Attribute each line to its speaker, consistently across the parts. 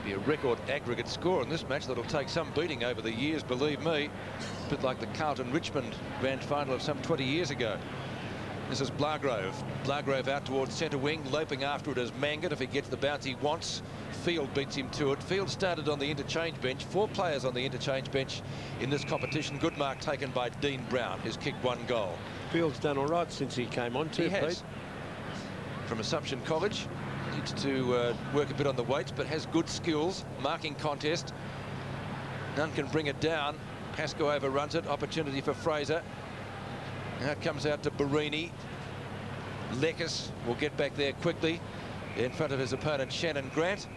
Speaker 1: Be a record aggregate score in this match that'll take some beating over the years, believe me. A bit like the Carlton-Richmond grand final of some 20 years ago. This is Blagrove. Blagrove out towards centre wing. Loping after it as Mangan if he gets the bounce he wants. Field beats him to it. Field started on the interchange bench. 4 players on the interchange bench in this competition. Good mark taken by Dean Brown, who's kicked 1 goal.
Speaker 2: Field's done all right since he came on too,
Speaker 1: He has.
Speaker 2: Pete.
Speaker 1: From Assumption College. Needs to work a bit on the weights, but has good skills. Marking contest. None can bring it down. Pascoe overruns it. Opportunity for Fraser. Now it comes out to Barini. Lekis will get back there quickly in front of his opponent Shannon Grant.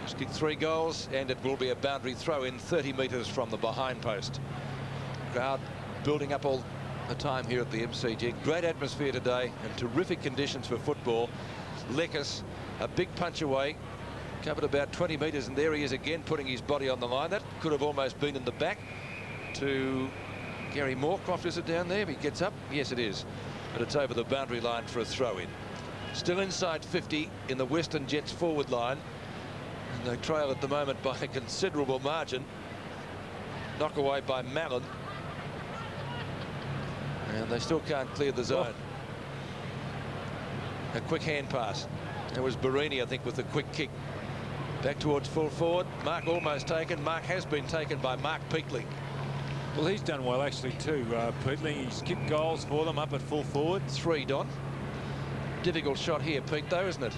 Speaker 1: He's kicked 3 goals, and it will be a boundary throw in 30 metres from the behind post. Crowd building up all the time here at the MCG. Great atmosphere today and terrific conditions for football. Lekis, a big punch away, covered about 20 metres, and there he is again putting his body on the line. That could have almost been in the back to Gary Moorcroft. Is it down there? If he gets up, yes it is, but it's over the boundary line for a throw-in. Still inside 50 in the Western Jets forward line, and they trail at the moment by a considerable margin. Knock away by Mallon, and they still can't clear the zone. A quick hand pass. It was Barini, I think, with the quick kick. Back towards full forward. Mark almost taken. Mark has been taken by Mark Peakling.
Speaker 3: Well, he's done well actually too, Peakling. He's kicked goals for them up at full forward.
Speaker 1: 3, Don. Difficult shot here, Pete, though, isn't it?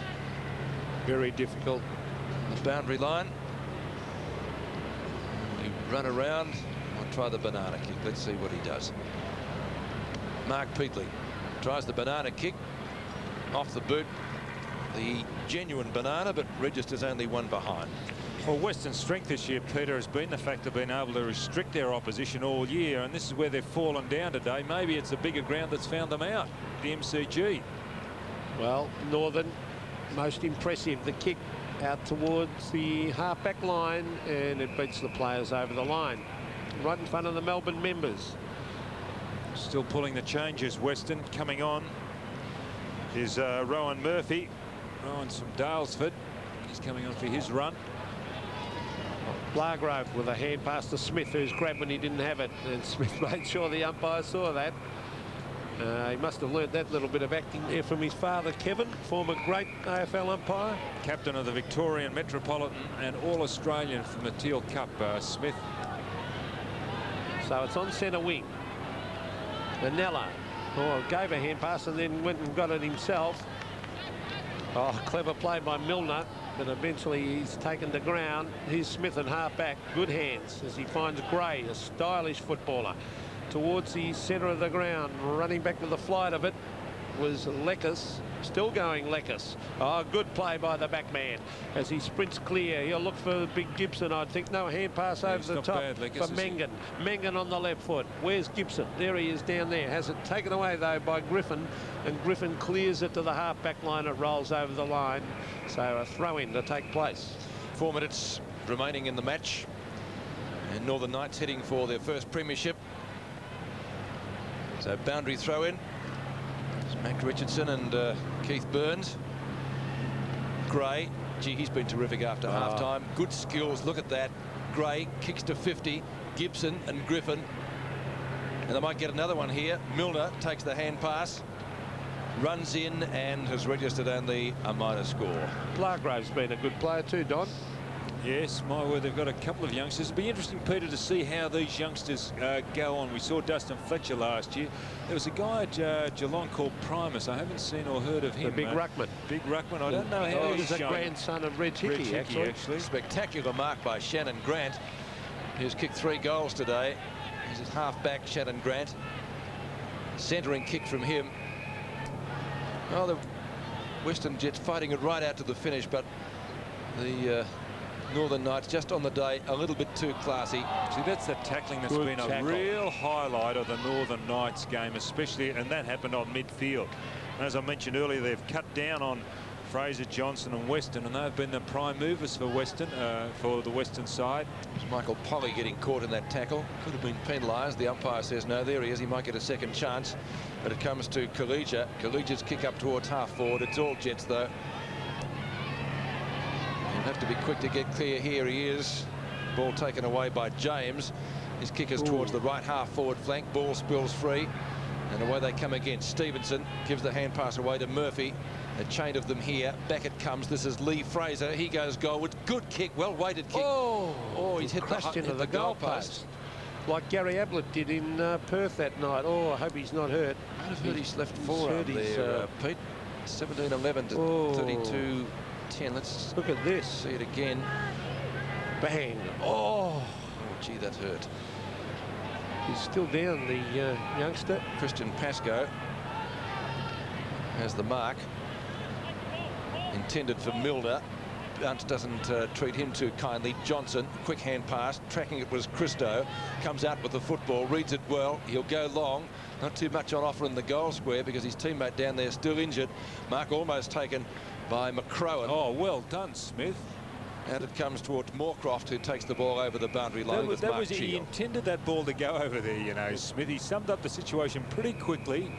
Speaker 2: Very difficult.
Speaker 1: The boundary line. He run around. I'll try the banana kick. Let's see what he does. Mark Peakling tries the banana kick. Off the boot. The genuine banana, but registers only 1 behind.
Speaker 3: Well, Western's strength this year, Peter, has been the fact of being able to restrict their opposition all year, and this is where they've fallen down today. Maybe it's a bigger ground that's found them out, the MCG.
Speaker 2: Well, Northern, most impressive. The kick out towards the half-back line, and it beats the players over the line. Right in front of the Melbourne members.
Speaker 3: Still pulling the changes, Western. Coming on is Rowan Murphy. Rowan's from Dalesford. He's coming on for his run.
Speaker 2: Blagrove with a hand pass to Smith, who's grabbed when he didn't have it, and Smith made sure the umpire saw that. He must have learnt that little bit of acting there from his father, Kevin, former great AFL umpire.
Speaker 3: Captain of the Victorian Metropolitan and All-Australian from the Teal Cup, Smith.
Speaker 2: So it's on centre wing. Manella gave a hand pass and then went and got it himself. Oh, clever play by Milner, but eventually he's taken the ground. Here's Smith and half back. Good hands as he finds Gray, a stylish footballer, towards the centre of the ground. Running back with the flight of it was Lekis. Still going Lekis. Oh, good play by the back man as he sprints clear. He'll look for Big Gibson, I think. No, hand pass over the top for Mangan. Mangan on the left foot. Where's Gibson? There he is down there. Has it taken away, though, by Griffin. And Griffin clears it to the half-back line. It rolls over the line. So a throw-in to take place.
Speaker 1: 4 minutes remaining in the match. And Northern Knights heading for their first premiership. So boundary throw-in. Mac Richardson and Keith Burns. Gray, gee, he's been terrific after half-time. Good skills, look at that. Gray kicks to 50. Gibson and Griffin. And they might get another one here. Milner takes the hand pass. Runs in and has registered only a minor score.
Speaker 2: Blagrove's been a good player too, Don.
Speaker 3: Yes, my word, they've got a couple of youngsters. It'll be interesting, Peter, to see how these youngsters go on. We saw Dustin Fletcher last year. There was a guy at Geelong called Primus. I haven't seen or heard of him.
Speaker 2: The big ruckman.
Speaker 3: Big ruckman. I don't know how he's
Speaker 2: a grandson of Reg Hickey, actually.
Speaker 1: Spectacular mark by Shannon Grant, who's kicked 3 goals today. He's a half-back, Shannon Grant. Centering kick from him. Well, the Western Jets fighting it right out to the finish, but the Northern Knights just on the day a little bit too classy.
Speaker 3: See, that's the tackling that's been a real highlight of the Northern Knights game, especially, and that happened on midfield. And as I mentioned earlier, they've cut down on Fraser, Johnson and Weston, and they've been the prime movers for Western, for the Western side.
Speaker 1: It's Michael Polly getting caught in that tackle. Could have been penalised. The umpire says no. There he is. He might get a second chance. But it comes to Collegia. Collegia's kick up towards half forward. It's all Jets, though. And Have to be quick to get clear. Here he is. Ball taken away by James. His kick is towards the right half forward flank. Ball spills free. And away they come again. Stevenson gives the hand pass away to Murphy. A chain of them here. Back it comes. This is Lee Fraser. He goes goalwards. Good kick. Well-weighted kick.
Speaker 2: Oh,
Speaker 1: He's hit the goal post.
Speaker 2: Like Gary Ablett did in Perth that night. Oh, I hope he's not hurt.
Speaker 1: Might have hurt his left forearm there, Pete. 17-11 to 32-10. Let's
Speaker 2: look at this.
Speaker 1: See it again.
Speaker 2: Bang. Oh,
Speaker 1: gee, that hurt.
Speaker 2: He's still down, the youngster.
Speaker 1: Christian Pascoe has the mark. Intended for Milner. Bunce doesn't treat him too kindly. Johnson, quick hand pass. Tracking it was Christo. Comes out with the football, reads it well. He'll go long. Not too much on offer in the goal square because his teammate down there still injured. Mark almost taken by McCrowan.
Speaker 3: Oh, well done, Smith.
Speaker 1: And it comes towards Moorcroft, who takes the ball over the boundary line with Mark Shield.
Speaker 3: He intended that ball to go over there, you know, Smith. He summed up the situation pretty quickly.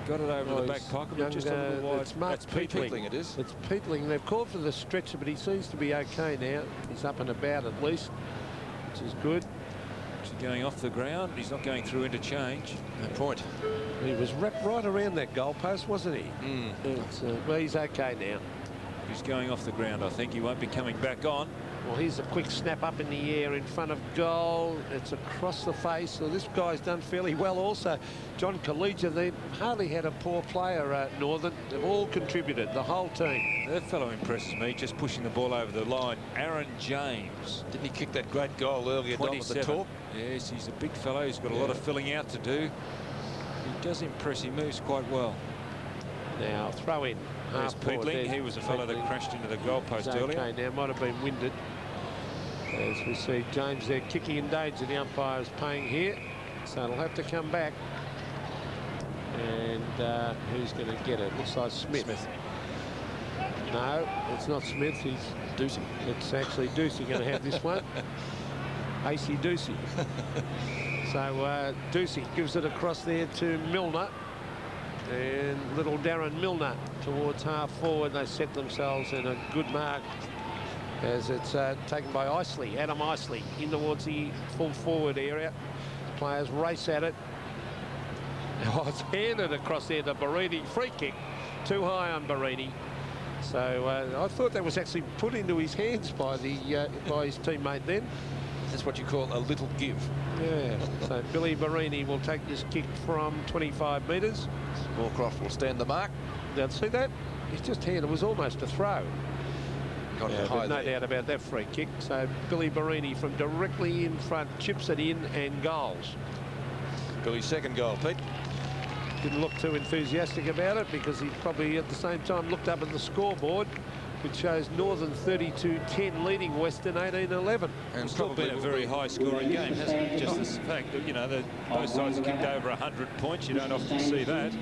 Speaker 3: Got it over the back pocket, but just a little wide.
Speaker 2: It's Mark
Speaker 1: Peatling, it is.
Speaker 2: It's Peatling. They've called for the stretcher, but he seems to be okay now. He's up and about at least, which is good.
Speaker 3: He's going off the ground. He's not going through interchange.
Speaker 1: No point.
Speaker 2: He was wrapped right around that goalpost, wasn't he? Well, he's okay now.
Speaker 3: He's going off the ground. I think he won't be coming back on.
Speaker 2: Well, here's a quick snap up in the air in front of goal. It's across the face. So this guy's done fairly well also. John Collegia, they've hardly had a poor player at Northern. They've all contributed, the whole team.
Speaker 3: That fellow impresses me, just pushing the ball over the line. Aaron James.
Speaker 1: Didn't he kick that great goal earlier down at the top?
Speaker 3: Yes, he's a big fellow. He's got a lot of filling out to do. He does impress. He moves quite well.
Speaker 2: Now, throw in.
Speaker 3: There's Peatling. He was a fellow that crashed into the goalpost earlier.
Speaker 2: Okay, now might have been winded. As we see James there kicking in danger. The umpire is paying here, so it'll have to come back. And who's going to get it? Looks like Smith. No, it's not Smith. He's
Speaker 1: Ducey.
Speaker 2: It's actually Ducey going to have this one. AC Ducey. So Ducey gives it across there to Milner. And little Darren Milner towards half forward. They set themselves in a good mark as it's taken by Isley, Adam Isley, in towards the full forward area. Players race at it. Oh, it's handed across there to Barini. Free kick, too high on Barini. So I thought that was actually put into his hands by the by his teammate then.
Speaker 1: That's what you call a little give.
Speaker 2: Yeah, so Billy Barini will take this kick from 25 metres.
Speaker 1: Moorcroft will stand the mark.
Speaker 2: Now, see that? He's just handed. It was almost a throw.
Speaker 1: Got it high
Speaker 2: no doubt about that free kick. So Billy Barini from directly in front chips it in and goals.
Speaker 1: Billy's second goal, Pete.
Speaker 2: Didn't look too enthusiastic about it because he probably at the same time looked up at the scoreboard, which shows Northern 32-10 leading Western 18-11.
Speaker 3: And it's probably been a very high-scoring game, hasn't it? Just the fact that, you know, both sides have kicked over 100 points. You don't often see that.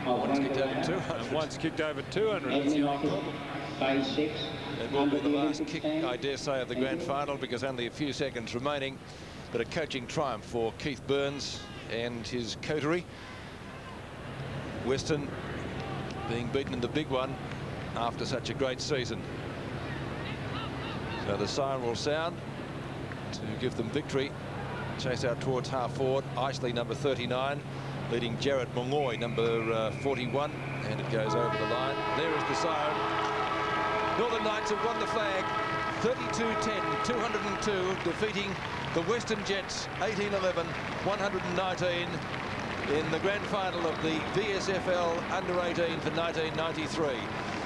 Speaker 1: One's kicked over 200.
Speaker 3: And one's kicked over 200. That's the only problem.
Speaker 1: It will be the last kick, I dare say, of the grand final because only a few seconds remaining. But a coaching triumph for Keith Burns and his coterie. Western being beaten in the big one after such a great season. So the siren will sound to give them victory. Chase out towards half forward. Isley, number 39, leading Jared Molloy, number 41, and it goes over the line. There is the siren. Northern Knights have won the flag. 32-10, 202, defeating the Western Jets 18-11, 119 in the grand final of the VSFL Under-18 for 1993.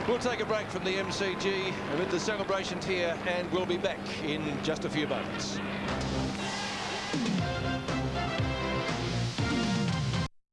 Speaker 1: We'll take a break from the MCG amid the celebrations here, and we'll be back in just a few moments.